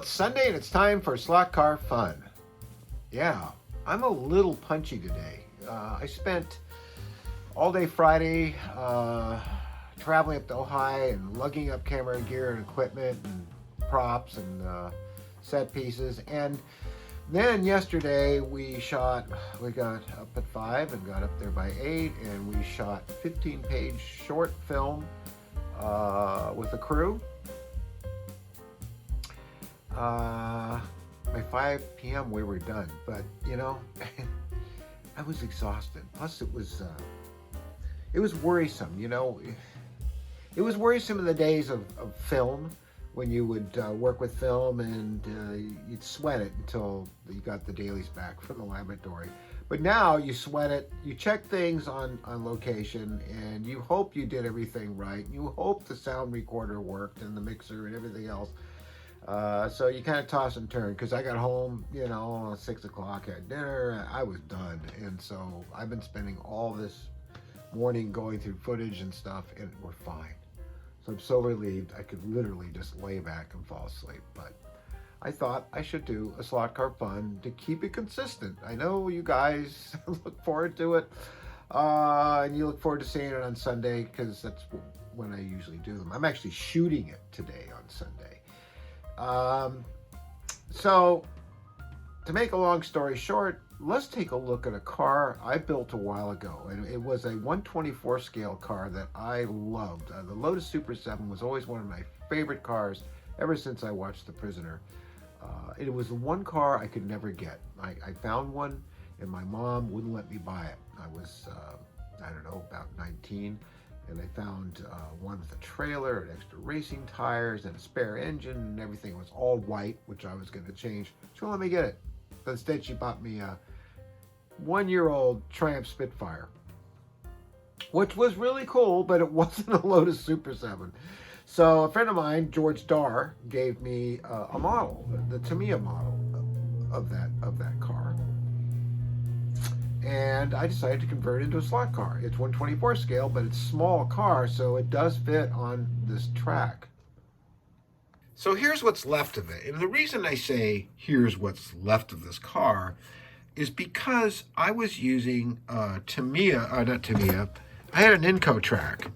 it's Sunday and it's time for slot car fun. Yeah, I'm a little punchy today. I spent all day Friday traveling up to Ojai and lugging up camera gear and equipment and props and set pieces. And then yesterday we got up at 5 and got up there by 8, and we shot 15-page short film with a crew. By 5 p.m. we were done, but you know, I was exhausted. Plus it was worrisome, you know. It was worrisome in the days of film, when you would work with film and you'd sweat it until you got the dailies back from the laboratory. But now you sweat it, you check things on location, and you hope you did everything right. You hope the sound recorder worked and the mixer and everything else. So you kind of toss and turn, because I got home, you know, 6 o'clock, had dinner, I was done. And so I've been spending all this morning going through footage and stuff, and we're fine. So I'm so relieved I could literally just lay back and fall asleep. But I thought I should do a slot car fun to keep it consistent. I know you guys look forward to it, and you look forward to seeing it on Sunday, because that's when I usually do them. I'm actually shooting it today on Sunday. So to make a long story short, let's take a look at a car I built a while ago, and it was a 124 scale car that I loved. The Lotus Super 7 was always one of my favorite cars ever since I watched The Prisoner. It was the one car I could never get. I found one, and my mom wouldn't let me buy it. I was, I don't know, about 19. And I found one with a trailer and extra racing tires and a spare engine, and everything was all white, which I was going to change. She wouldn't let me get it. But instead, she bought me a 1-year-old Triumph Spitfire, which was really cool, but it wasn't a Lotus Super 7. So a friend of mine, George Darr, gave me a model, the Tamiya model of that car. And I decided to convert it into a slot car. It's 124 scale, but it's a small car, so it does fit on this track. So here's what's left of it. And the reason I say here's what's left of this car is because I was using I had an Inco track.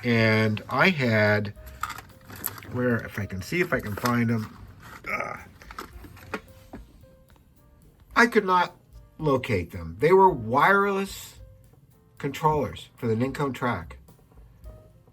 And I had, if I can find them, I could not locate them. They were wireless controllers for the Ninco track,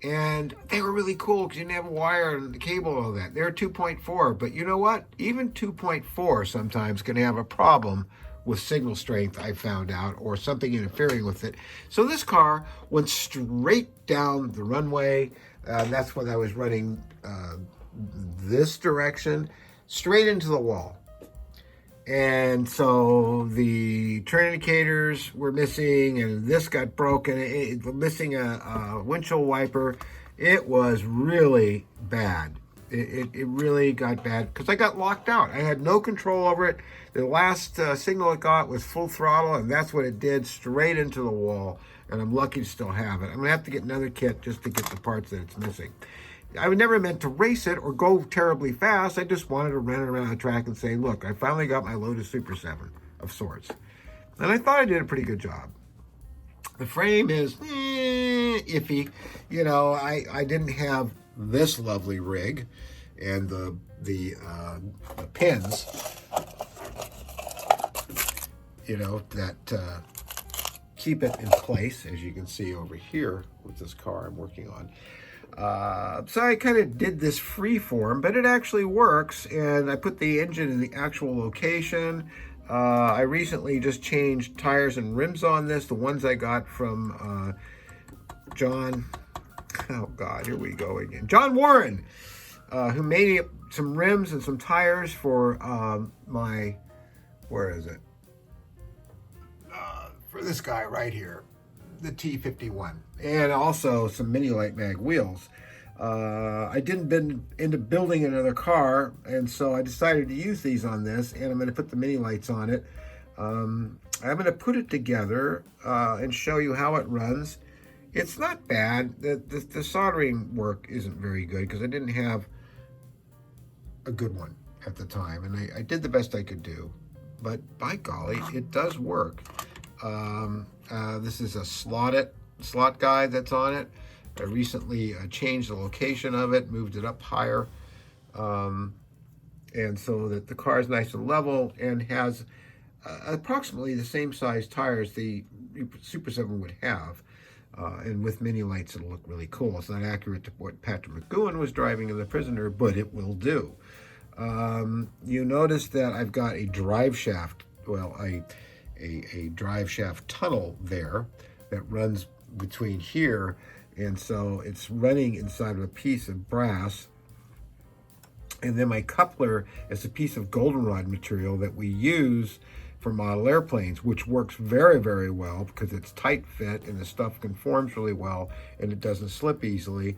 and they were really cool because you didn't have a wire and the cable and all that. They're 2.4, but you know what? Even 2.4 sometimes can have a problem with signal strength, I found out, or something interfering with it. So this car went straight down the runway. That's when I was running this direction, straight into the wall. And so the turn indicators were missing, and this got broken, missing a windshield wiper. It was really bad. It really got bad because I got locked out. I had no control over it. The last signal it got was full throttle, and that's what it did, straight into the wall. And I'm lucky to still have it. I'm going to have to get another kit just to get the parts that it's missing. I was never meant to race it or go terribly fast. I just wanted to run it around the track and say, look, I finally got my Lotus Super 7 of sorts. And I thought I did a pretty good job. The frame is iffy. You know, I didn't have this lovely rig and the pins, you know, that keep it in place, as you can see over here with this car I'm working on. So I kind of did this free form, but it actually works, and I put the engine in the actual location. I recently just changed tires and rims on this, the ones I got from John, oh God, here we go again, John Warren, who made some rims and some tires for my, where is it? For this guy right here, the T51, and also some mini light mag wheels. I didn't been into building another car, and so I decided to use these on this, and I'm going to put the mini lights on it. I'm going to put it together and show you how it runs. It's not bad. The soldering work isn't very good because I didn't have a good one. at the time, and I did the best I could do. But by golly, it does work. This is a slot guide that's on it. I recently changed the location of it, moved it up higher, and so that the car is nice and level and has approximately the same size tires the Super 7 would have. And with mini lights, it'll look really cool. It's not accurate to what Patrick McGowan was driving in The Prisoner, but it will do. You notice that I've got a drive shaft, well, a drive shaft tunnel there that runs between here, and so it's running inside of a piece of brass. And then my coupler is a piece of goldenrod material that we use for model airplanes, which works very, very well because it's tight fit and the stuff conforms really well and it doesn't slip easily.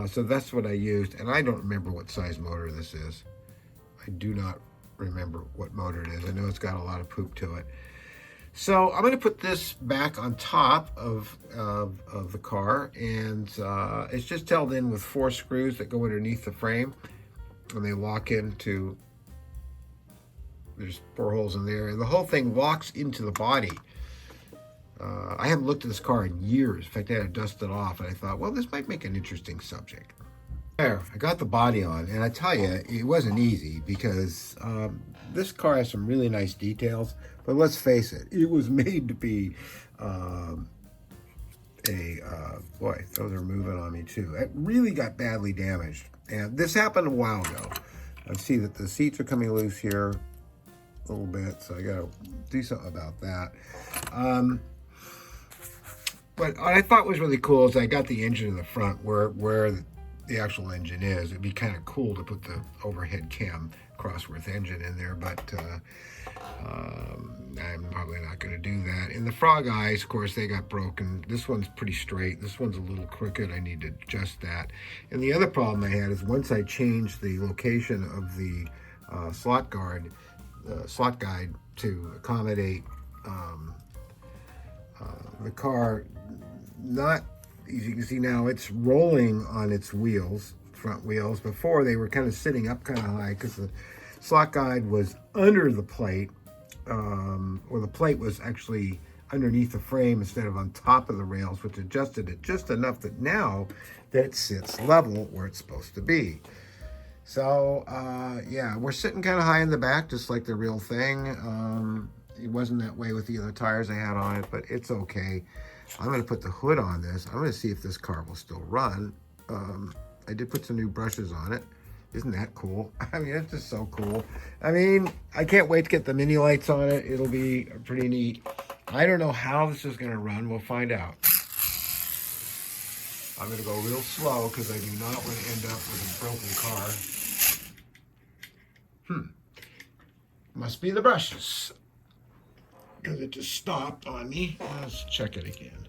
So that's what I used, and I don't remember what size motor this is. I do not remember what motor it is. I know it's got a lot of poop to it. So I'm going to put this back on top of the car, and it's just held in with 4 screws that go underneath the frame, and they lock into, there's 4 holes in there, and the whole thing locks into the body. I haven't looked at this car in years. In fact, I had to dust it off, and I thought, well, this might make an interesting subject. There, I got the body on, and I tell you, it wasn't easy because this car has some really nice details, but let's face it, it was made to be boy, those are moving on me too. It really got badly damaged, and this happened a while ago. I see that the seats are coming loose here a little bit, so I gotta do something about that. But what I thought was really cool is I got the engine in the front where the actual engine is. It'd be kind of cool to put the overhead cam Crossworth engine in there, but I'm probably not going to do that. And the frog eyes, of course, they got broken. This one's pretty straight. This one's a little crooked. I need to adjust that. And the other problem I had is once I changed the location of the slot guide to accommodate the car, not, as you can see now, it's rolling on its wheels, front wheels. Before, they were kind of sitting up kind of high because the slot guide was under the plate, or the plate was actually underneath the frame instead of on top of the rails, which adjusted it just enough that now that it sits level where it's supposed to be. So, yeah, we're sitting kind of high in the back, just like the real thing. It wasn't that way with the other tires I had on it, but it's okay. I'm going to put the hood on this. I'm going to see if this car will still run. I did put some new brushes on it. Isn't that cool? I mean, it's just so cool. I mean, I can't wait to get the mini lights on it. It'll be pretty neat. I don't know how this is going to run. We'll find out. I'm going to go real slow because I do not want to end up with a broken car. Must be the brushes, because it just stopped on me. Let's check it again.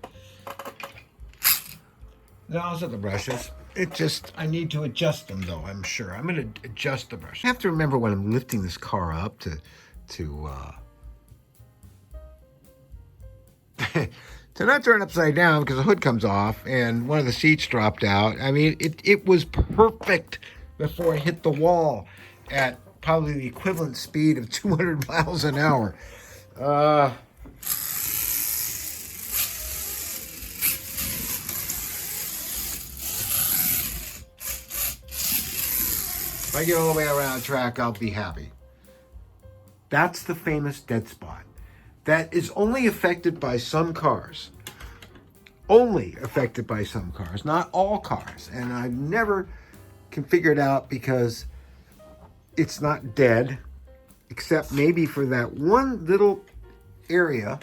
Those are the brushes. It just, I need to adjust them though, I'm sure. I'm going to adjust the brush. I have to remember when I'm lifting this car up to not turn upside down because the hood comes off and one of the seats dropped out. I mean, it was perfect before it hit the wall at probably the equivalent speed of 200 miles an hour. If I get all the way around the track, I'll be happy. That's the famous dead spot. That is only affected by some cars. Only affected by some cars, not all cars. And I never can figure it out because it's not dead, except maybe for that one little area.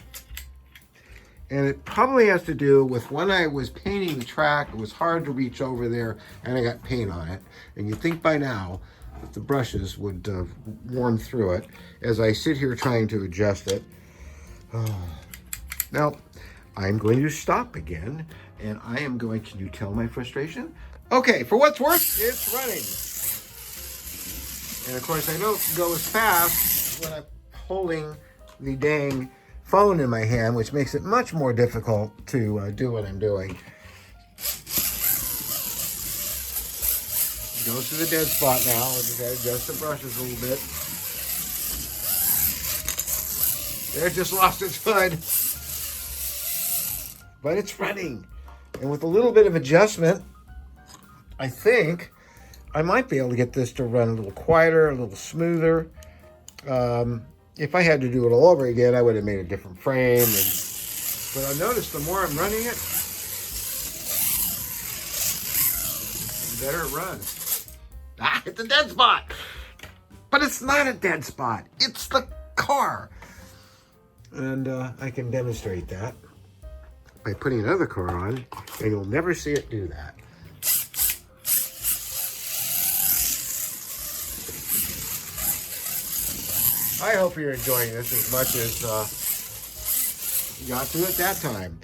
And it probably has to do with when I was painting the track, it was hard to reach over there and I got paint on it. And you'd think by now that the brushes would worn through it as I sit here trying to adjust it. Now, I'm going to stop again and I am going, can you tell my frustration? Okay, for what's worth, it's running. And of course, I don't go as fast when I'm holding the dang phone in my hand, which makes it much more difficult to do what I'm doing. Goes to the dead spot now. I'll just adjust the brushes a little bit. There, it just lost its hood. But it's running. And with a little bit of adjustment, I think I might be able to get this to run a little quieter, a little smoother. If I had to do it all over again, I would have made a different frame. But I noticed the more I'm running it, the better it runs. Ah, it's a dead spot. But it's not a dead spot. It's the car. And I can demonstrate that by putting another car on, and you'll never see it do that. I hope you're enjoying this as much as you got to at that time.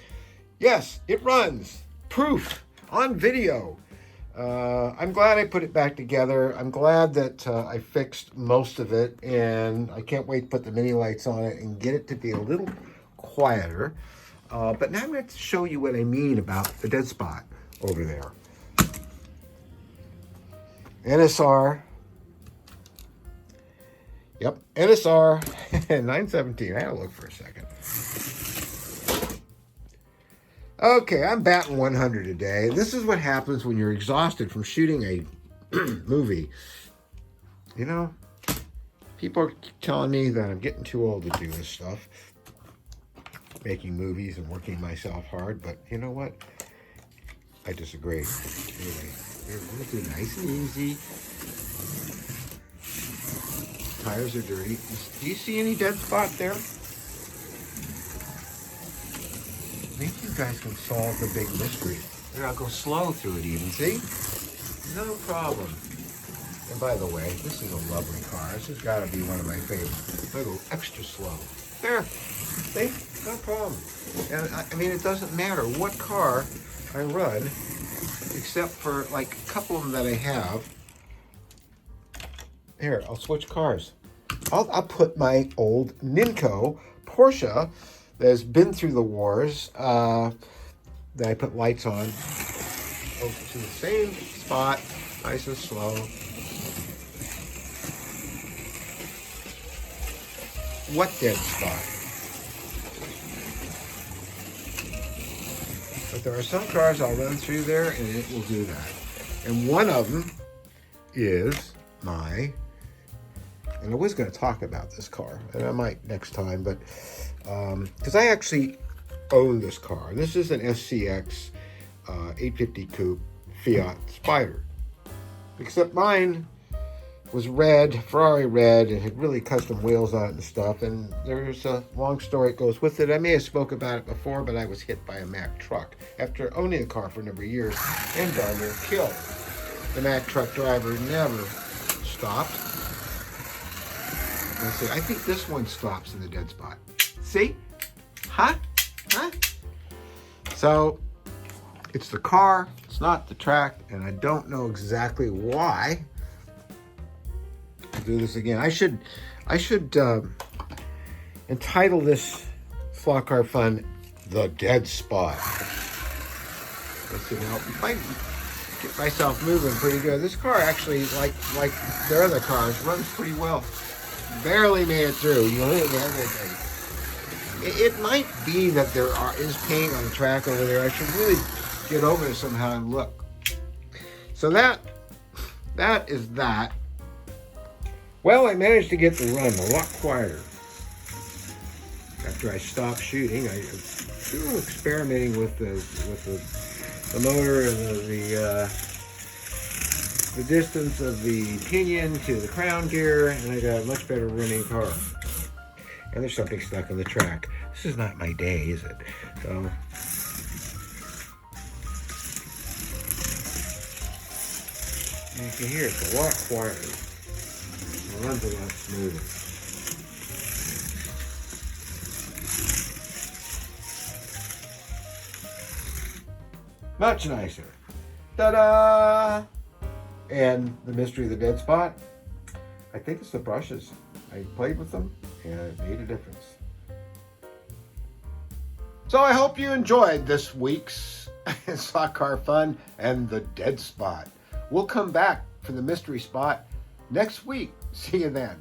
Yes, it runs. Proof on video. I'm glad I put it back together. I'm glad that I fixed most of it, and I can't wait to put the mini lights on it and get it to be a little quieter. But now I'm going to show you what I mean about the dead spot over there. NSR. Yep, NSR 917. I had to look for a second. Okay, I'm batting 100 a day. This is what happens when you're exhausted from shooting a movie. You know, people are telling me that I'm getting too old to do this stuff. Making movies and working myself hard, but you know what? I disagree. Anyway, let's do nice and easy. Tires are dirty. Do you see any dead spot there? Maybe you guys can solve the big mystery. Here, I'll go slow through it even, see? No problem. And by the way, this is a lovely car. This has got to be one of my favorites. I'll go extra slow. There. See? No problem. And I mean, it doesn't matter what car I run, except for like a couple of them that I have. Here, I'll switch cars. I'll put my old Ninco Porsche that has been through the wars, that I put lights on, over to the same spot, nice and slow. What dead spot? But there are some cars I'll run through there and it will do that. And one of them is my, and I was going to talk about this car, and I might next time, but because I actually own this car. This is an SCX 850 Coupe Fiat Spider. Except mine was red, Ferrari red, and had really custom wheels on it and stuff. And there's a long story that goes with it. I may have spoke about it before, but I was hit by a Mack truck after owning the car for a number of years and darn near killed. The Mack truck driver never stopped. Let's see, I think this one stops in the dead spot. See? Huh? So, it's the car, it's not the track, and I don't know exactly why. I'll do this again. I should entitle this Slot Car Fun The Dead Spot. Let's see, now, if I get myself moving pretty good, this car actually, like their other cars, runs pretty well. Barely made it through. You know, everything. It might be that there is paint on the track over there. I should really get over there somehow and look. So that is that. Well, I managed to get the run a lot quieter. After I stopped shooting, I was a little experimenting with the motor and the distance of the pinion to the crown gear, and I got a much better running car. And there's something stuck in the track. This is not my day, is it? So, and you can hear it's a lot quieter. It runs a lot smoother. Much nicer. Ta-da! And the mystery of the dead spot, I think it's the brushes. I played with them and it made a difference. So I hope you enjoyed this week's Slot Car Fun and the dead spot. We'll come back for the mystery spot next week. See you then.